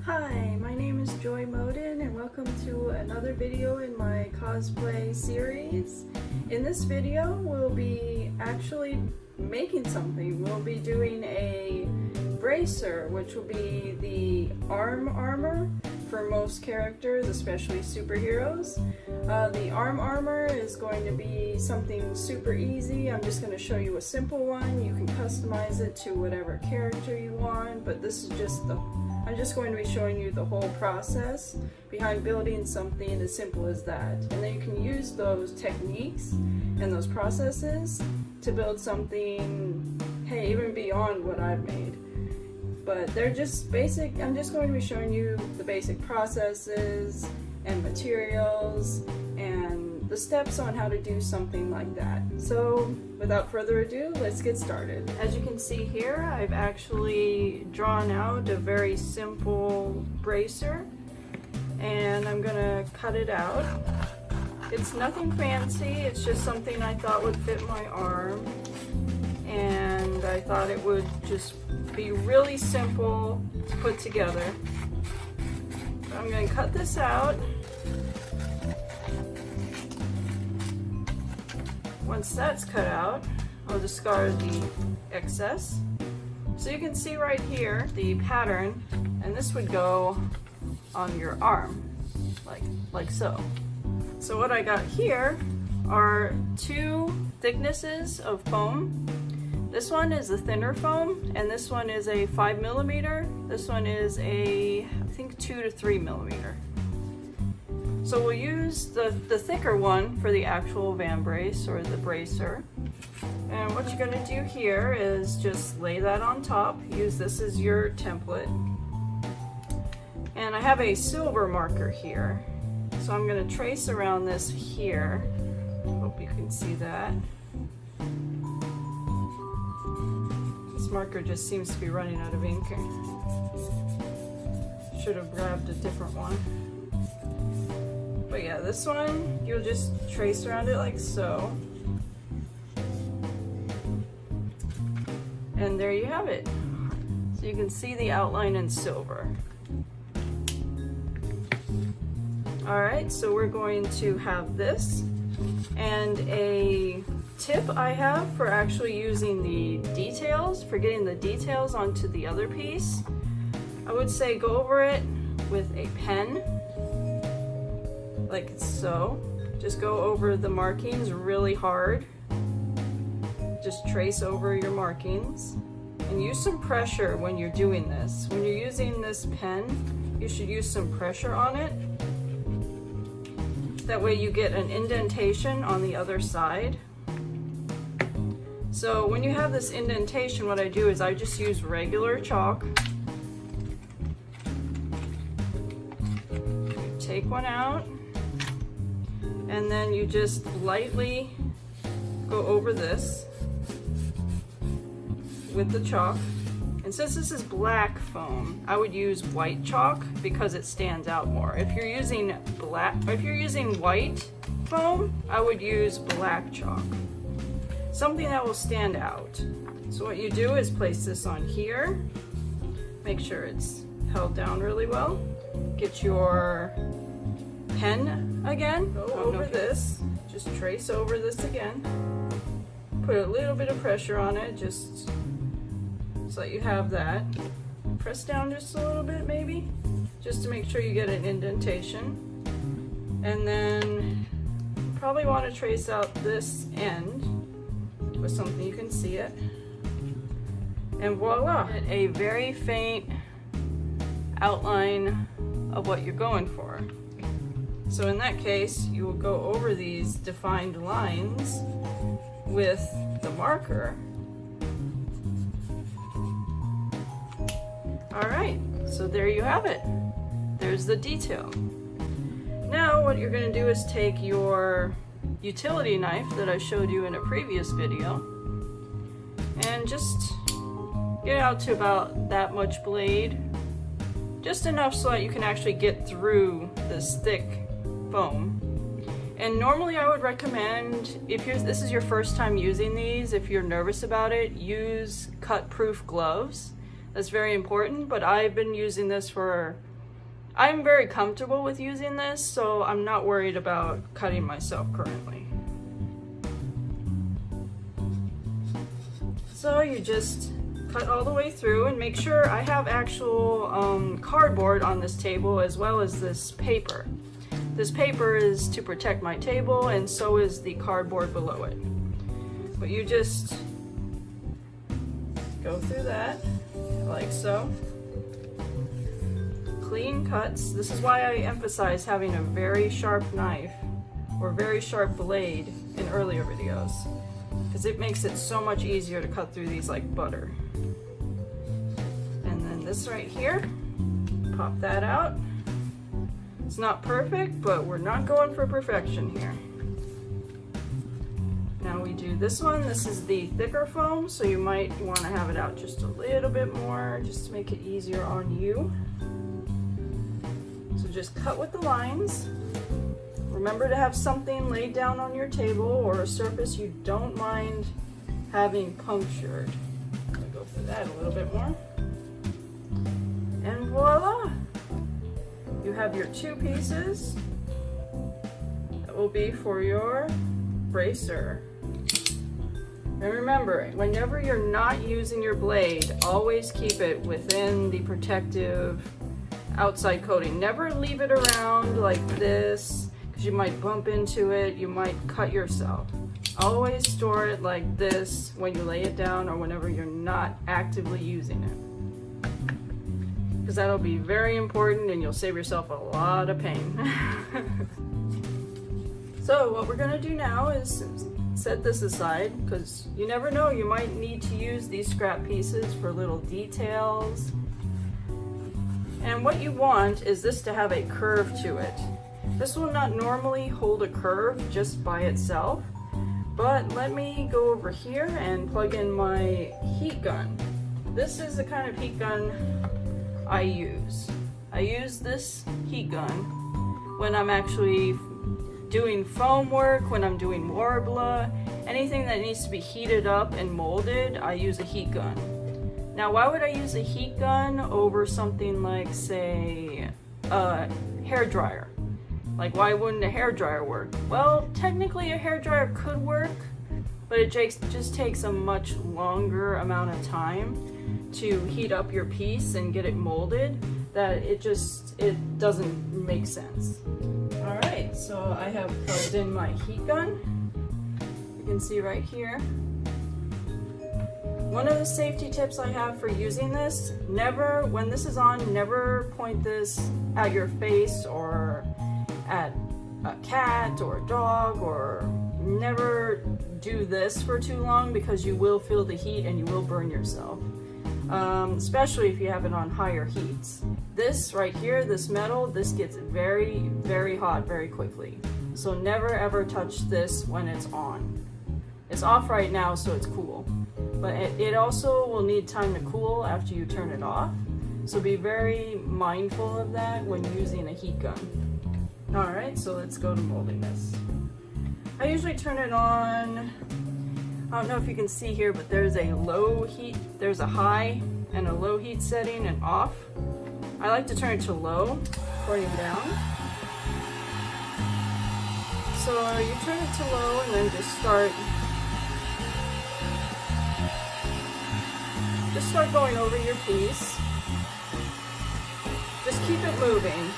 Hi, my name is Joy Moden and welcome to another video in my cosplay series. In this video we'll be actually making something. We'll be doing a bracer, which will be the arm armor for most characters, especially superheroes. The arm armor is going to be something super easy. I'm just going to show you a simple one. You can customize it to whatever character you want, but this is just I'm just going to be showing you the whole process behind building something as simple as that. And then you can use those techniques and those processes to build something, hey, even beyond what I've made. But they're just basic. I'm just going to be showing you the basic processes and materials and the steps on how to do something like that. So without further ado, let's get started. As you can see here, I've actually drawn out a very simple bracer and I'm gonna cut it out. It's nothing fancy, it's just something I thought would fit my arm, and I thought it would just be really simple to put together. So I'm going to cut this out. Once that's cut out, I'll discard the excess. So you can see right here the pattern, and this would go on your arm, like so. So what I got here are two thicknesses of foam. This one is a thinner foam, and this one is a 5mm. This one is a, I think, 2 to 3mm. So we'll use the thicker one for the actual van brace or the bracer. And what you're gonna do here is just lay that on top. Use this as your template. And I have a silver marker here. So I'm gonna trace around this here. Hope you can see that. This marker just seems to be running out of ink. Should have grabbed a different one. But yeah, this one, you'll just trace around it like so. And there you have it. So you can see the outline in silver. Alright, so we're going to have this. And a tip I have for actually using the details, for getting the details onto the other piece, I would say go over it with a pen, like so. Just go over the markings really hard. Just trace over your markings. And use some pressure when you're doing this. When you're using this pen, you should use some pressure on it. That way you get an indentation on the other side. So when you have this indentation, what I do is I just use regular chalk. Take one out, and then you just lightly go over this with the chalk. And since this is black foam, I would use white chalk because it stands out more. If you're using white foam, I would use black chalk. Something that will stand out. So what you do is place this on here. Make sure it's held down really well. Get your pen again, go over this. Just trace over this again. Put a little bit of pressure on it, just so that you have that. Press down just a little bit maybe, just to make sure you get an indentation. And then probably want to trace out this end with something you can see it. And voila, a very faint outline of what you're going for. So in that case, you will go over these defined lines with the marker. Alright, so there you have it. There's the detail. Now what you're going to do is take your utility knife that I showed you in a previous video and just get out to about that much blade. Just enough so that you can actually get through this thick foam. And normally I would recommend, if this is your first time using these, if you're nervous about it, use cut-proof gloves. That's very important, but I've been using this for I'm very comfortable with using this, so I'm not worried about cutting myself currently. So you just cut all the way through and make sure I have actual cardboard on this table as well as this paper. This paper is to protect my table, and so is the cardboard below it. But you just go through that like so. Clean cuts. This is why I emphasize having a very sharp knife or very sharp blade in earlier videos, because it makes it so much easier to cut through these like butter. And then this right here, pop that out. It's not perfect, but we're not going for perfection here. Now we do this one. This is the thicker foam, so you might want to have it out just a little bit more, just to make it easier on you. So just cut with the lines. Remember to have something laid down on your table or a surface you don't mind having punctured. I'm gonna go for that a little bit more. And voila! You have your two pieces that will be for your bracer. And remember, whenever you're not using your blade, always keep it within the protective outside coating. Never leave it around like this, because you might bump into it, you might cut yourself. Always store it like this when you lay it down or whenever you're not actively using it, because that'll be very important and you'll save yourself a lot of pain. So what we're gonna do now is set this aside, because you never know, you might need to use these scrap pieces for little details. And what you want is this to have a curve to it. This will not normally hold a curve just by itself, but let me go over here and plug in my heat gun. This is the kind of heat gun I use. I use this heat gun when I'm actually doing foam work, when I'm doing warbler, anything that needs to be heated up and molded, I use a heat gun. Now, why would I use a heat gun over something like, say, a hair dryer? Like, why wouldn't a hair dryer work? Well, technically a hair dryer could work, but it just takes a much longer amount of time to heat up your piece and get it molded, that it doesn't make sense. All right, so I have plugged in my heat gun. You can see right here. One of the safety tips I have for using this, when this is on, never point this at your face or at a cat or a dog, or never do this for too long, because you will feel the heat and you will burn yourself. Especially if you have it on higher heats. This right here, this metal, this gets very, very hot very quickly. So never ever touch this when it's on. It's off right now, so it's cool. But it also will need time to cool after you turn it off. So be very mindful of that when using a heat gun. Alright, so let's go to molding this. I usually turn it on, I don't know if you can see here, but there's a low heat, there's a high and a low heat setting and off. I like to turn it to low, pointing down. So you turn it to low and then just start going over your piece. Just keep it moving.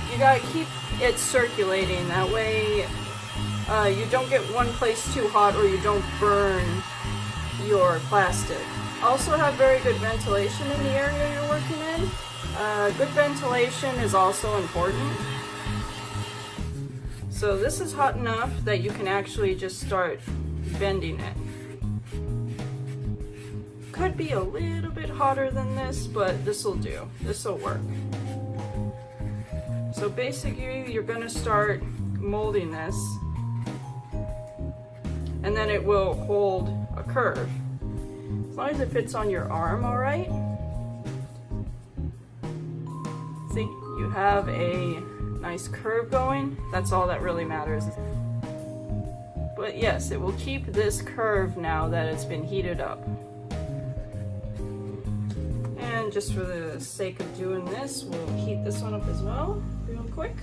You gotta keep it circulating, that way you don't get one place too hot or you don't burn your plastic. Also have very good ventilation in the area you're working in. Good ventilation is also important. So this is hot enough that you can actually just start bending it. Could be a little bit hotter than this, but this will do. This will work. So basically you're going to start molding this, and then it will hold a curve. As long as it fits on your arm, all right? See, you have a nice curve going. That's all that really matters. But yes, it will keep this curve now that it's been heated up. And just for the sake of doing this, we'll heat this one up as well, real quick.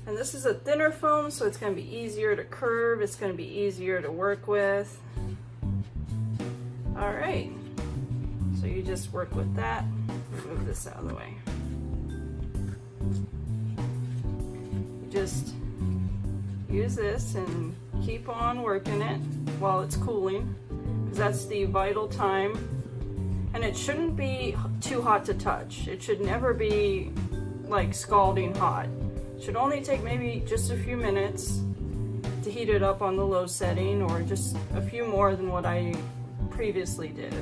And this is a thinner foam, so it's going to be easier to curve, it's going to be easier to work with. All right, so you just work with that. Move this out of the way. You just use this and keep on working it while it's cooling, because that's the vital time. And it shouldn't be too hot to touch. It should never be like scalding hot. It should only take maybe just a few minutes to heat it up on the low setting, or just a few more than what I previously did.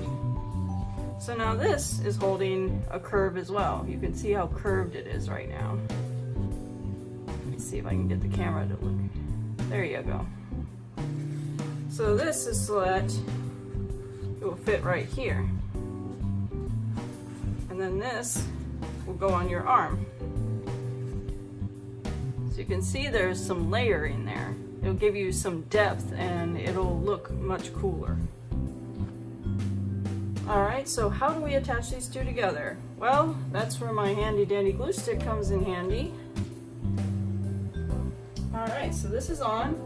So now this is holding a curve as well. You can see how curved it is right now. Let me see if I can get the camera to look. There you go. So this is so that it will fit right here. And then this will go on your arm. So you can see there's some layering there. It'll give you some depth and it'll look much cooler. Alright, so how do we attach these two together? Well, that's where my handy dandy glue stick comes in handy. Alright, so this is on.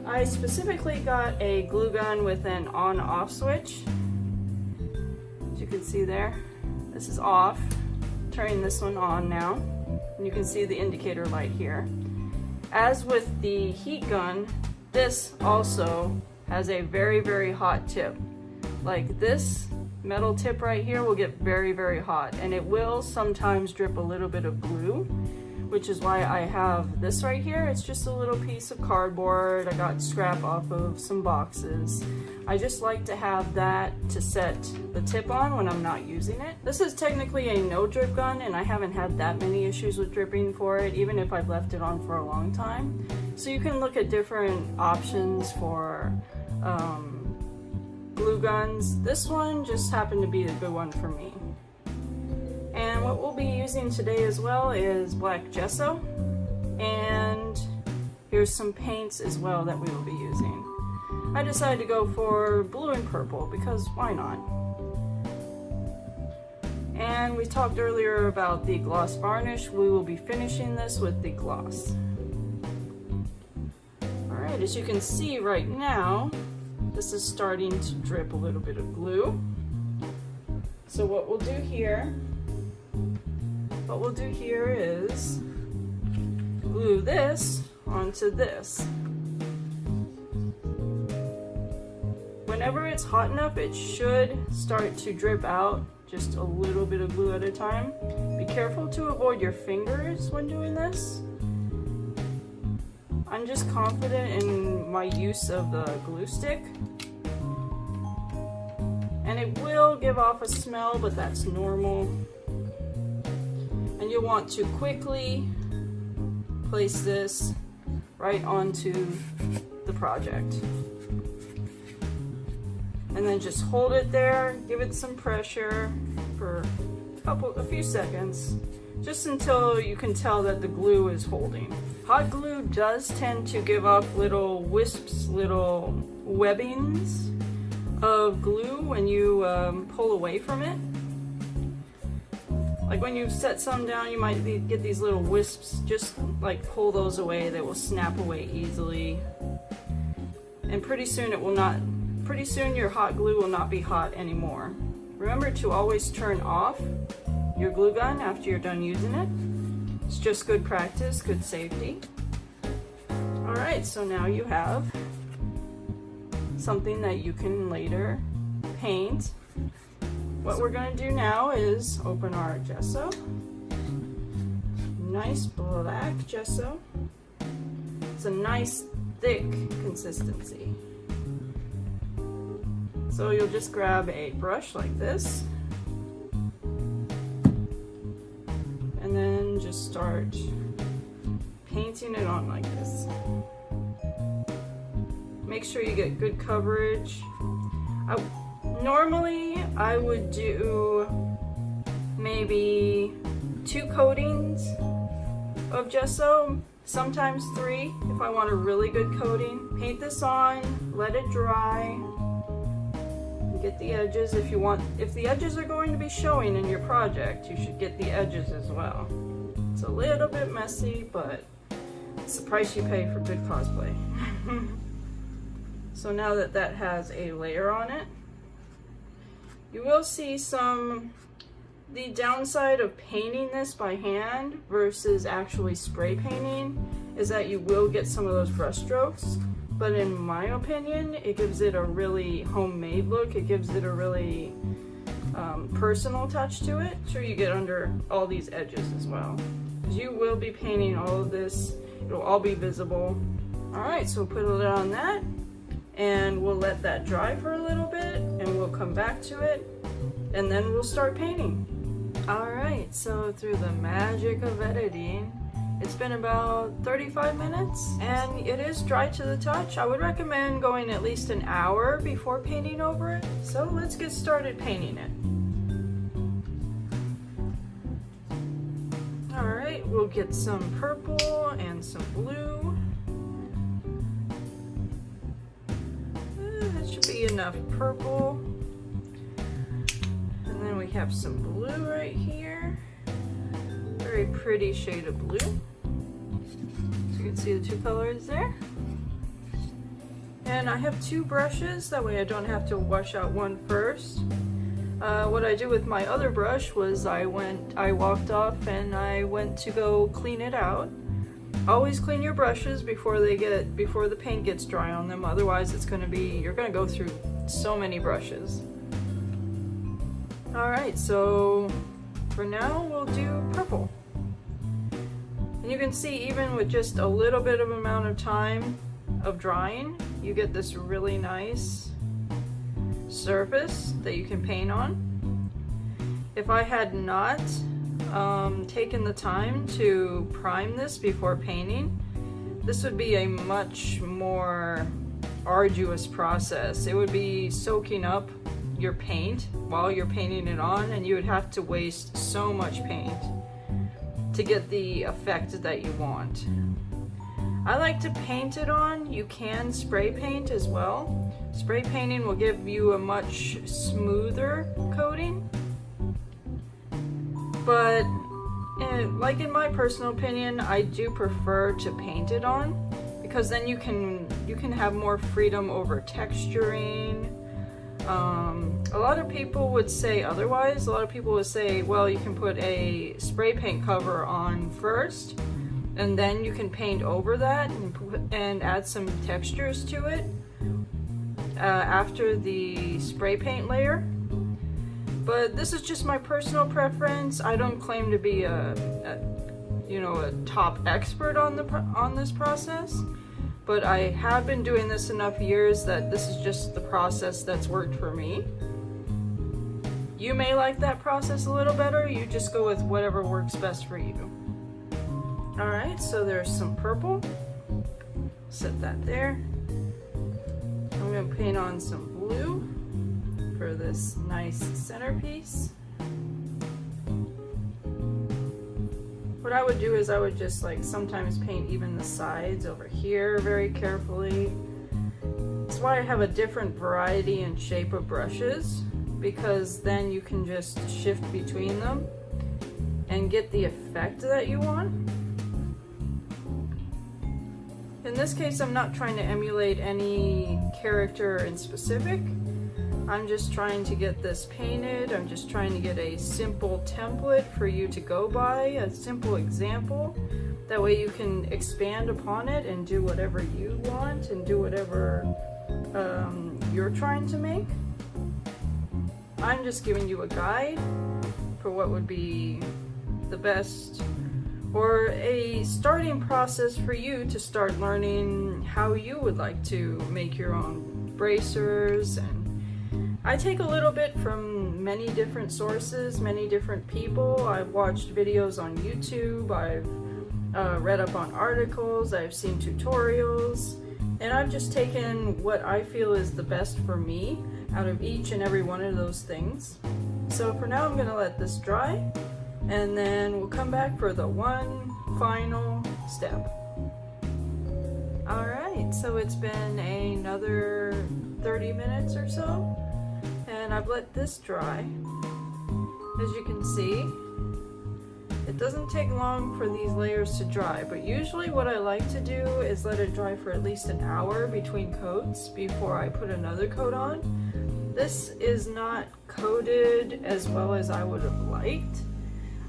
I specifically got a glue gun with an on-off switch. As you can see there, this is off. Turning this one on now. And you can see the indicator light here. As with the heat gun, this also has a very, very hot tip. Like this metal tip right here will get very, very hot, and it will sometimes drip a little bit of glue, which is why I have this right here. It's just a little piece of cardboard I got scrap off of some boxes. I just like to have that to set the tip on when I'm not using it. This is technically a no drip gun, and I haven't had that many issues with dripping for it, even if I've left it on for a long time. So you can look at different options for glue guns. This one just happened to be a good one for me. And what we'll be using today as well is black gesso, and here's some paints as well that we will be using. I decided to go for blue and purple because why not? And we talked earlier about the gloss varnish. We will be finishing this with the gloss. Alright, as you can see right now, this is starting to drip a little bit of glue. So what we'll do here is glue this onto this. Whenever it's hot enough, it should start to drip out just a little bit of glue at a time. Be careful to avoid your fingers when doing this. I'm just confident in my use of the glue stick. And it will give off a smell, but that's normal. And you'll want to quickly place this right onto the project. And then just hold it there, give it some pressure for a few seconds, just until you can tell that the glue is holding. Hot glue does tend to give off little wisps, little webbings of glue when you pull away from it. Like when you set some down, you might get these little wisps. Just like pull those away, they will snap away easily. And pretty soon your hot glue will not be hot anymore. Remember to always turn off your glue gun after you're done using it. It's just good practice, good safety. Alright, so now you have something that you can later paint. What we're going to do now is open our gesso. Nice black gesso. It's a nice thick consistency. So you'll just grab a brush like this and then just start painting it on like this. Make sure you get good coverage. Normally I would do maybe 2 coatings of gesso, sometimes 3 if I want a really good coating. Paint this on, let it dry, get the edges if you want. If the edges are going to be showing in your project, you should get the edges as well. It's a little bit messy, but it's the price you pay for good cosplay. So now that that has a layer on it, you will see the downside of painting this by hand versus actually spray painting is that you will get some of those brush strokes. But in my opinion, it gives it a really homemade look. It gives it a really personal touch to it. Sure, you get under all these edges as well. Because you will be painting all of this. It'll all be visible. Alright, so we'll put a lid on that. And we'll let that dry for a little bit. And we'll come back to it. And then we'll start painting. Alright, so through the magic of editing, it's been about 35 minutes and it is dry to the touch. I would recommend going at least an hour before painting over it. So let's get started painting it. Alright, we'll get some purple and some blue. That should be enough purple. And then we have some blue right here. Very pretty shade of blue. So you can see the two colors there. And I have two brushes, that way I don't have to wash out one first. What I did with my other brush was I walked off and I went to go clean it out. Always clean your brushes before the paint gets dry on them, otherwise you're gonna go through so many brushes. Alright, so for now we'll do purple. And you can see even with just a little bit of amount of time of drying, you get this really nice surface that you can paint on. If I had not taken the time to prime this before painting, this would be a much more arduous process. It would be soaking up your paint while you're painting it on, and you would have to waste so much paint to get the effect that you want. I like to paint it on. You can spray paint as well. Spray painting will give you a much smoother coating, but like in my personal opinion, I do prefer to paint it on because then you can have more freedom over texturing. A lot of people would say otherwise. A lot of people would say, well, you can put a spray paint cover on first and then you can paint over that and add some textures to it after the spray paint layer. But this is just my personal preference. I don't claim to be a top expert on this process. But I have been doing this enough years that this is just the process that's worked for me. You may like that process a little better. You just go with whatever works best for you. Alright, so there's some purple. Set that there. I'm going to paint on some blue for this nice centerpiece. What I would do is I would just sometimes paint even the sides over here very carefully. That's why I have a different variety and shape of brushes, because then you can just shift between them and get the effect that you want. In this case, I'm not trying to emulate any character in specific. I'm just trying to get this painted. I'm just trying to get a simple template for you to go by, a simple example. That way you can expand upon it and do whatever you want and do whatever you're trying to make. I'm just giving you a guide for what would be the best, or a starting process for you to start learning how you would like to make your own bracers. And I take a little bit from many different sources, many different people. I've watched videos on YouTube, I've read up on articles, I've seen tutorials, and I've just taken what I feel is the best for me out of each and every one of those things. So for now I'm going to let this dry, and then we'll come back for the one final step. Alright, so it's been another 30 minutes or so. then I've let this dry. As you can see, it doesn't take long for these layers to dry, but usually what I like to do is let it dry for at least an hour between coats before I put another coat on. This is not coated as well as I would have liked.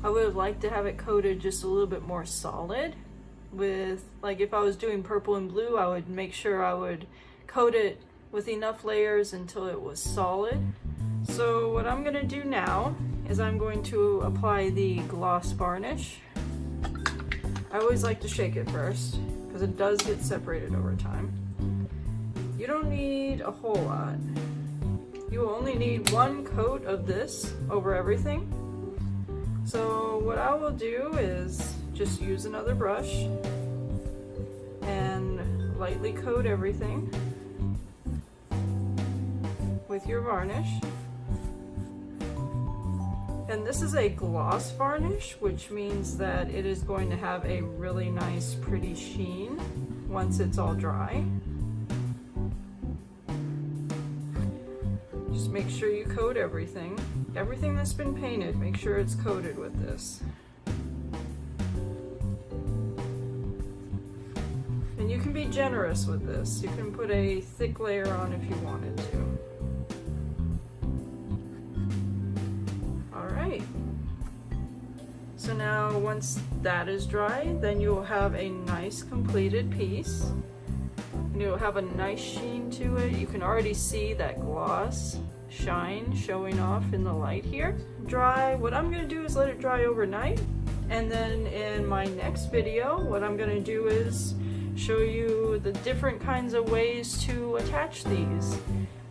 I would have liked to have it coated just a little bit more solid. With, like, if I was doing purple and blue, I would make sure I would coat it with enough layers until it was solid. So what I'm gonna do now is I'm going to apply the gloss varnish. I always like to shake it first because it does get separated over time. You don't need a whole lot. You only need one coat of this over everything. So what I will do is just use another brush and lightly coat everything with your varnish. And this is a gloss varnish, which means that it is going to have a really nice, pretty sheen once it's all dry. Just make sure you coat everything. Everything that's been painted, make sure it's coated with this. And you can be generous with this. You can put a thick layer on if you wanted to. Alright. So now once that is dry, then you'll have a nice completed piece. And you'll have a nice sheen to it. You can already see that gloss shine showing off in the light here. Dry, what I'm going to do is let it dry overnight, and then in my next video what I'm going to do is show you the different kinds of ways to attach these.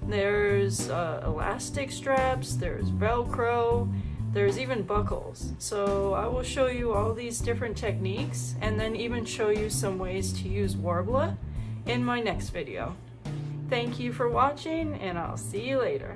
There's elastic straps, there's Velcro, there's even buckles. So I will show you all these different techniques and then even show you some ways to use Worbla in my next video. Thank you for watching, and I'll see you later.